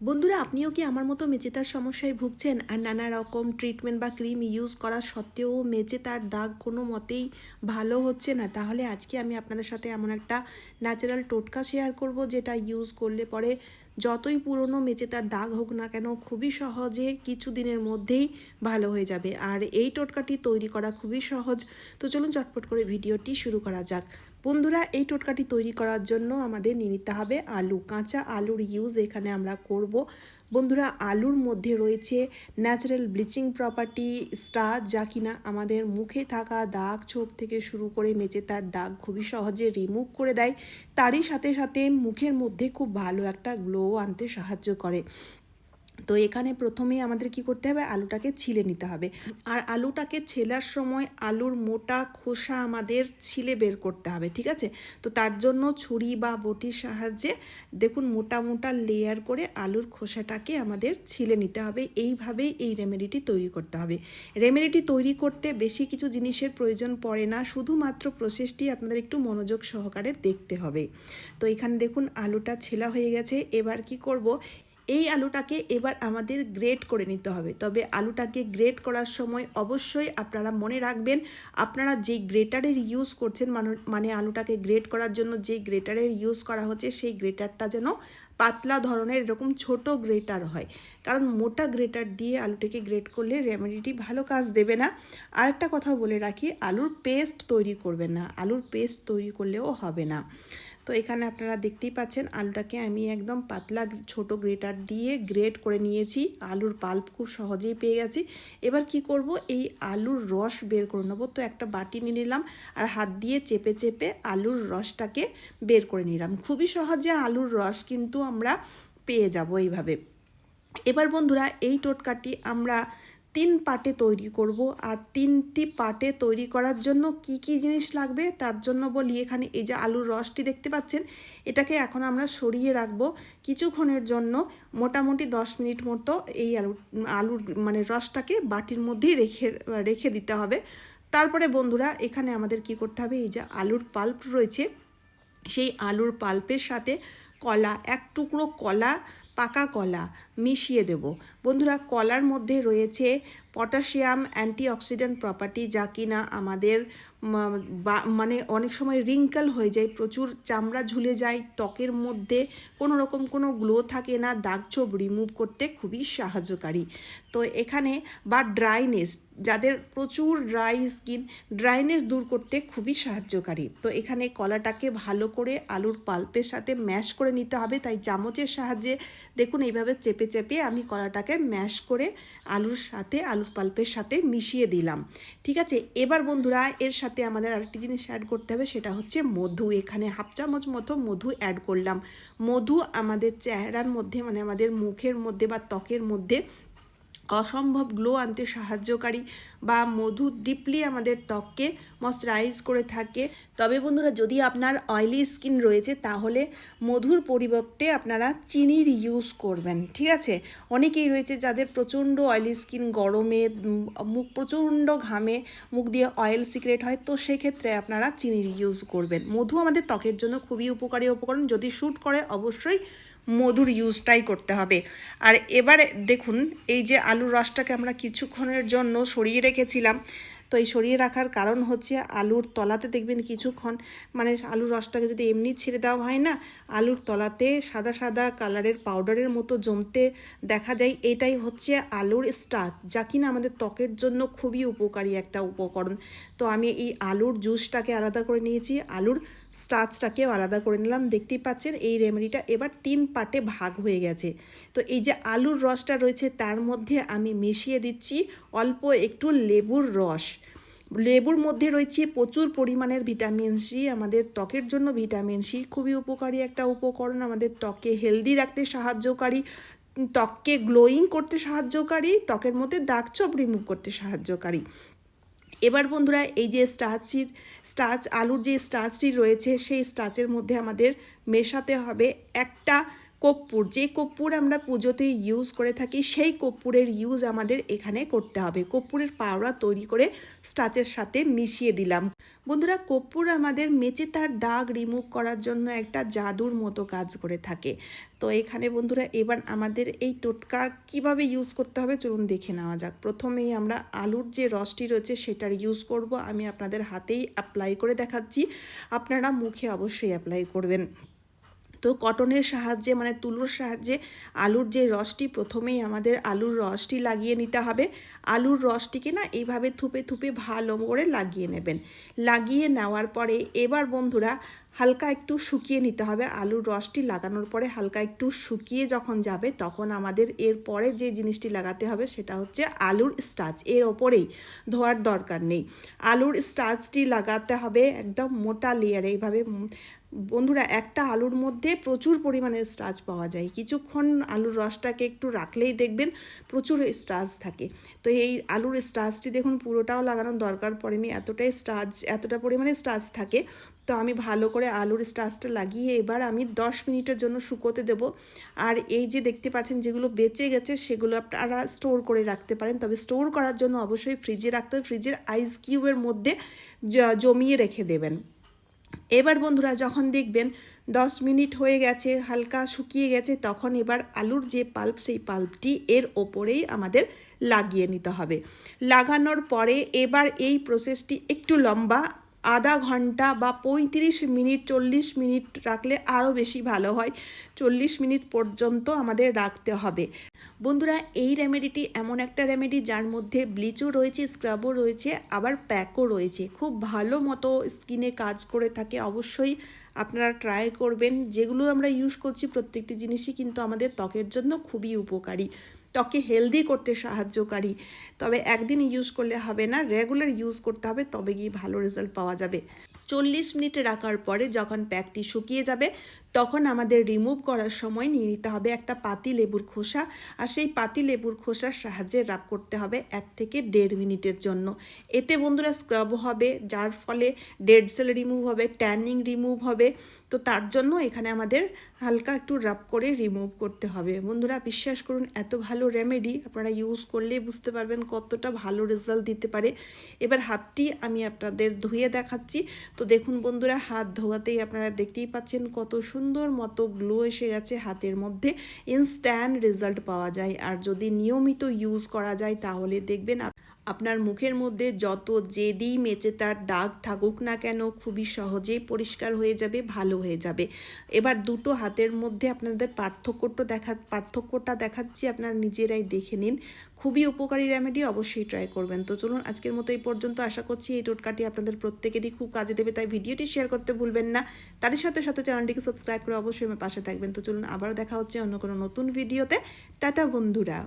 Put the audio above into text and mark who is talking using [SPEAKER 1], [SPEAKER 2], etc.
[SPEAKER 1] বন্ধুরা, আপনিও কি আমার মতো মেচেতার সমস্যায় ভুগছেন আর নানা রকম ট্রিটমেন্ট বা ক্রিম ইউজ করা সত্ত্বেও মেচেতার দাগ কোনো মতেই ভালো হচ্ছে না? তাহলে আজকে আমি আপনাদের সাথে এমন একটা ন্যাচারাল টোটকা শেয়ার করব, যেটা ইউজ করলে পরে যতই পুরনো মেচেতার দাগ হোক না কেন খুবই সহজে কিছু দিনের মধ্যেই ভালো হয়ে যাবে। আর এই টোটকাটি তৈরি করা খুবই সহজ। তো চলুন চটপট করে ভিডিওটি শুরু করা যাক। বন্ধুরা, এই টোটকাটি তৈরি করার জন্য আমাদের নিয়ে নিতে হবে আলু। কাঁচা আলুর ইউজ এখানে আমরা করব। বন্ধুরা, আলুর মধ্যে রয়েছে ন্যাচারাল ব্লিচিং প্রপার্টি স্টার, যা কিনা আমাদের মুখে থাকা দাগ ছোপ থেকে শুরু করে মেচেতার দাগ খুবই সহজে রিমুভ করে দেয়। তারই সাথে সাথে মুখের মধ্যে খুব ভালো একটা গ্লো আনতে সাহায্য করে। তো এখানে প্রথমেই আমাদের কি করতে হবে, আলুটাকে ছিলে নিতে হবে। আর আলুটাকে ছেলার সময় আলুর মোটা খোসা আমাদের ছিলে বের করতে হবে, ঠিক আছে? তো তার জন্য ছুরি বা বটির সাহায্যে দেখুন মোটা মোটা লেয়ার করে আলুর খোসাটাকে আমাদের ছিলে নিতে হবে। এইভাবেই এই রেমেডিটি তৈরি করতে হবে। রেমেডিটি তৈরি করতে বেশি কিছু জিনিসের প্রয়োজন পড়ে না, শুধুমাত্র প্রসেসটি আপনাদের একটু মনোযোগ সহকারে দেখতে হবে। তো এখানে দেখুন আলুটা ছেলা হয়ে গেছে। এবার কি করব, এই আলুটাকে এবার আমাদের গ্রেট করে নিতে হবে। তবে আলুটাকে গ্রেট করার সময় অবশ্যই আপনারা মনে রাখবেন, আপনারা যেই গ্রেটারের ইউজ করছেন, মানে আলুটাকে গ্রেট করার জন্য যে গ্রেটারের ইউজ করা হচ্ছে সেই গ্রেটারটা যেন পাতলা ধরনের এরকম ছোট গ্রেটার হয়। কারণ মোটা গ্রেটার দিয়ে আলুটাকে গ্রেট করলে রেমেডিটি ভালো কাজ দেবে না। আরেকটা কথা বলে রাখি, আলুর পেস্ট তৈরি করবেন না, আলুর পেস্ট তৈরি করলেও হবে না। তো এখানে আপনারা দেখতেই পাচ্ছেন আলুটাকে আমি একদম পাতলা ছোট গ্রেটার দিয়ে গ্রেট করে নিয়েছি। আলুর পাল্প খুব সহজেই পেয়ে গেছি। এবার কি করব, এই আলুর রস বের করে নেব। তো একটা বাটি নিয়ে নিলাম আর হাত দিয়ে চেপে চেপে আলুর রসটাকে বের করে নিলাম। খুবই সহজে আলুর রস কিন্তু আমরা পেয়ে যাব এইভাবে। এবার বন্ধুরা, এই টোটকাটি আমরা 3 পার্টে তৈরি করব। আর 3টি পার্টে তৈরি করার জন্য কি কি জিনিস লাগবে তার জন্য বলি, এখানে এই যে আলুর রসটি দেখতে পাচ্ছেন, এটাকে এখন আমরা সরিয়ে রাখবো কিছুক্ষণের জন্য। মোটামুটি 10 মিনিট মতো এই আলুর মানে রসটাকে বাটির মধ্যেই রেখে দিতে হবে। তারপরে বন্ধুরা, এখানে আমাদের কি করতে হবে, এই যে আলুর পাল্প রয়েছে সেই আলুর পাল্পের সাথে কলা, এক টুকরো কলা, পাকা কলা মিশিয়ে দেব। বন্ধুরা, কলার মধ্যে রয়েছে পটাশিয়াম অ্যান্টিঅক্সিডেন্ট প্রপার্টি, যা কিনা আমাদের মানে অনেক সময় রিঙ্কেল হয়ে যায়, প্রচুর চামড়া ঝুলে যায়, ত্বকের মধ্যে কোনো রকম কোনো গ্লো থাকে না, দাগ ছোপ রিমুভ করতে খুবই সাহায্যকারী। তো এখানে বা ড্রাইনেস, যাদের প্রচুর ড্রাইনেস দূর করতে খুবই সাহায্যকারী। তো এখানে কলাটাকে ভালো করে আলুর পাল্পের সাথে ম্যাশ করে নিতে হবে। তাই চামচের সাহায্যে দেখুন এইভাবে চেপে চেপে আমি কলাটাকে ম্যাশ করে আলুর পাল্পের সাথে মিশিয়ে দিলাম, ঠিক আছে? এবার বন্ধুরা, এর সাথে আমাদের আরেকটি জিনিস অ্যাড করতে হবে, সেটা হচ্ছে মধু। এখানে হাফ চামচ মতো মধু অ্যাড করলাম। মধু আমাদের চেহারার মধ্যে, মানে আমাদের মুখের মধ্যে বা ত্বকের মধ্যে অসম্ভব গ্লো আনতে সাহায্যকারী, বা মধু ডিপলি আমাদের ত্বককে ময়শ্চারাইজ করে থাকে। তবে বন্ধুরা, যদি আপনার অয়েলি স্কিন রয়েছে তাহলে মধুর পরিবর্তে আপনারা চিনির ইউজ করবেন, ঠিক আছে? অনেকেই রয়েছে যাদের প্রচণ্ড অয়েলি স্কিন, গরমে মুখ প্রচণ্ড ঘামে, মুখ দিয়ে অয়েল সিক্রেট হয়, তো সেক্ষেত্রে আপনারা চিনির ইউজ করবেন। মধু আমাদের ত্বকের জন্য খুবই উপকারী উপকরণ, যদি শ্যুট করে অবশ্যই মধুর ইউজটাই করতে হবে। আর এবারে দেখুন, এই যে আলুর রসটাকে আমরা কিছুক্ষণের জন্য সরিয়ে রেখেছিলাম, তো এই সরিয়ে রাখার কারণ হচ্ছে আলুর তলাতে দেখবেন কিছুক্ষণ, মানে আলুর রসটাকে যদি এমনি ছেড়ে দেওয়া হয় না, আলুর তলাতে সাদা সাদা কালারের পাউডারের মতো জমতে দেখা যায়। এটাই হচ্ছে আলুর স্টার্চ, যা কিনা আমাদের ত্বকের জন্য খুবই উপকারী একটা উপকরণ। তো আমি এই আলুর জুসটাকে আলাদা করে নিয়েছি, আলুর স্টার্চটাকেও আলাদা করে নিলাম। দেখতেই পাচ্ছেন এই রেমেডিটা এবার 3 পার্টে ভাগ হয়ে গেছে। তো এই যে আলুর রসটা রয়েছে তার মধ্যে আমি মিশিয়ে দিচ্ছি অল্প একটু লেবুর রস। লেবুর মধ্যে রয়েছে প্রচুর পরিমাণের ভিটামিন সি, আমাদের ত্বকের জন্য ভিটামিন সি খুবই উপকারী একটা উপকরণ, আমাদের ত্বককে হেলদি রাখতে সাহায্যকারী, ত্বককে গ্লোয়িং করতে সাহায্যকারী, ত্বকের মধ্যে দাগ ছোপ রিমুভ করতে সাহায্যকারী। এবার বন্ধুরা, এই যে আলুর যে স্টার্চটি রয়েছে সেই স্টার্চের মধ্যে আমাদের মেশাতে হবে একটা কর্পূর, যে কর্পূর আমরা পুজোতে ইউজ করে থাকি সেই কর্পূরের ইউজ আমাদের এখানে করতে হবে। কর্পূরের পাউডার তৈরি করে স্টাচের সাথে মিশিয়ে দিলাম। বন্ধুরা, কর্পূর আমাদের মেচেতার দাগ রিমুভ করার জন্য একটা জাদুর মতো কাজ করে থাকে। তো এখানে বন্ধুরা এবার আমাদের এই টোটকা কিভাবে ইউজ করতে হবে চলুন দেখে নেওয়া যাক। প্রথমেই আমরা আলুর যে রসটি রয়েছে সেটার ইউজ করব। আমি আপনাদের হাতেই অ্যাপ্লাই করে দেখাচ্ছি, আপনারা মুখে অবশ্যই অ্যাপ্লাই করবেন। তো কটনের সাহায্যে মানে তুলোর সাহায্যে আলুর যে রসটি, প্রথমেই আমাদের আলুর রসটি লাগিয়ে নিতে হবে। আলুর রসটিকে না এইভাবে থুপে থুপে ভালো করে লাগিয়ে নেবেন। লাগিয়ে নেওয়ার পরে এবার বন্ধুরা হালকা একটু শুকিয়ে নিতে হবে। আলুর রসটি লাগানোর পরে হালকা একটু শুকিয়ে যখন যাবে তখন আমাদের এর পরে যে জিনিসটি লাগাতে হবে সেটা হচ্ছে আলুর স্টাচ। এর ওপরেই ধোয়ার দরকার নেই, আলুর স্টাচটি লাগাতে হবে একদম মোটা লেয়ারে। এইভাবে বন্ধুরা একটা আলুর মধ্যে প্রচুর পরিমাণে স্টার্চ পাওয়া যায়, কিছুক্ষণ আলুর রসটাকে একটু রাখলেই দেখবেন প্রচুর স্টার্চ থাকে। তো এই আলুর স্টার্চটি দেখুন পুরোটাও লাগানোর দরকার পড়েনি, এতটা পরিমাণে স্টার্চ থাকে। তো আমি ভালো করে আলুর স্টার্চটা লাগিয়ে এবার আমি 10 মিনিটের জন্য শুকোতে দেব। আর এই যে দেখতে পাচ্ছেন যেগুলো বেঁচে গেছে সেগুলো আপনারা স্টোর করে রাখতে পারেন, তবে স্টোর করার জন্য অবশ্যই ফ্রিজে রাখতে হবে। ফ্রিজের আইস কিউবের মধ্যে জমিয়ে রেখে দেবেন। এবার বন্ধুরা যখন দেখবেন 10 মিনিট হয়ে গেছে, হালকা শুকিয়ে গেছে, তখন এবার আলুর যে পাল্প সেই পাল্পটি এর ওপরেই আমাদের লাগিয়ে নিতে হবে। লাগানোর পরে এবার এই প্রসেসটি একটু লম্বা, আধা ঘন্টা বা 35 মিনিট 40 মিনিট রাখলে আরও বেশি ভালো হয়। 40 মিনিট পর্যন্ত আমাদের রাখতে হবে। বন্ধুরা, এই রেমেডিটি এমন একটা রেমেডি যার মধ্যে ব্লিচও রয়েছে, স্ক্রাবও রয়েছে, আবার প্যাকও রয়েছে, খুব ভালো মতো স্কিনে কাজ করে থাকে। অবশ্যই আপনারা ট্রাই করবেন। যেগুলো আমরা ইউজ করছি প্রত্যেকটি জিনিসই কিন্তু আমাদের ত্বকের জন্য খুবই উপকারী, ত্বকে হেলদি করতে সাহায্যকারী। তবে একদিন ইউজ করলে হবে না, রেগুলার ইউজ করতে হবে, তবে গিয়ে ভালো রেজাল্ট পাওয়া যাবে। 40 মিনিট রাখার পরে যখন প্যাকটি শুকিয়ে যাবে তখন আমাদের রিমুভ করার সময় নিয়ে নিতে হবে একটা পাতি লেবুর খোসা। আর সেই পাতি লেবুর খোসার সাহায্যে রাব করতে হবে 1 থেকে 1.5 মিনিটের জন্য। এতে বন্ধুরা স্ক্রাব হবে, যার ফলে ডেড সেল রিমুভ হবে, ট্যানিং রিমুভ হবে। তো তার জন্য এখানে আমাদের হালকা একটু রাব করে রিমুভ করতে হবে। বন্ধুরা বিশ্বাস করুন, এত ভালো রেমেডি আপনারা ইউজ করলেই বুঝতে পারবেন কতটা ভালো রেজাল্ট দিতে পারে। এবার হাতটি আমি আপনাদের ধুয়ে দেখাচ্ছি। তো দেখুন বন্ধুরা, হাত ধোয়াতেই আপনারা দেখতেই পাচ্ছেন কত সুন্দর মতো গ্লো এসে গেছে হাতের মধ্যে। ইনস্ট্যান্ট রেজাল্ট পাওয়া যায়। আর যদি নিয়মিত ইউজ করা যায় তাহলে দেখবেন আপনার মুখের মধ্যে যত জেদি মেচেতার দাগ থাকুক না কেন খুবই সহজেই পরিষ্কার হয়ে যাবে, ভালো হয়ে যাবে। এবার দুটো হাতের মধ্যে আপনাদের পার্থক্যটা দেখাচ্ছি, আপনারা নিজেরাই দেখে নিন। খুবই উপকারী রেমেডি, অবশ্যই ট্রাই করবেন। তো চলুন আজকের মতো এই পর্যন্ত। আশা করছি এই টোটকাটি আপনাদের প্রত্যেকেরই খুব কাজে দেবে, তাই ভিডিওটি শেয়ার করতে ভুলবেন না। তার সাথে সাথে চ্যানেলটিকে সাবস্ক্রাইব করে অবশ্যই আমার পাশে থাকবেন। তো চলুন আবারও দেখা হচ্ছে অন্য কোনো নতুন ভিডিওতে। টাটা বন্ধুরা।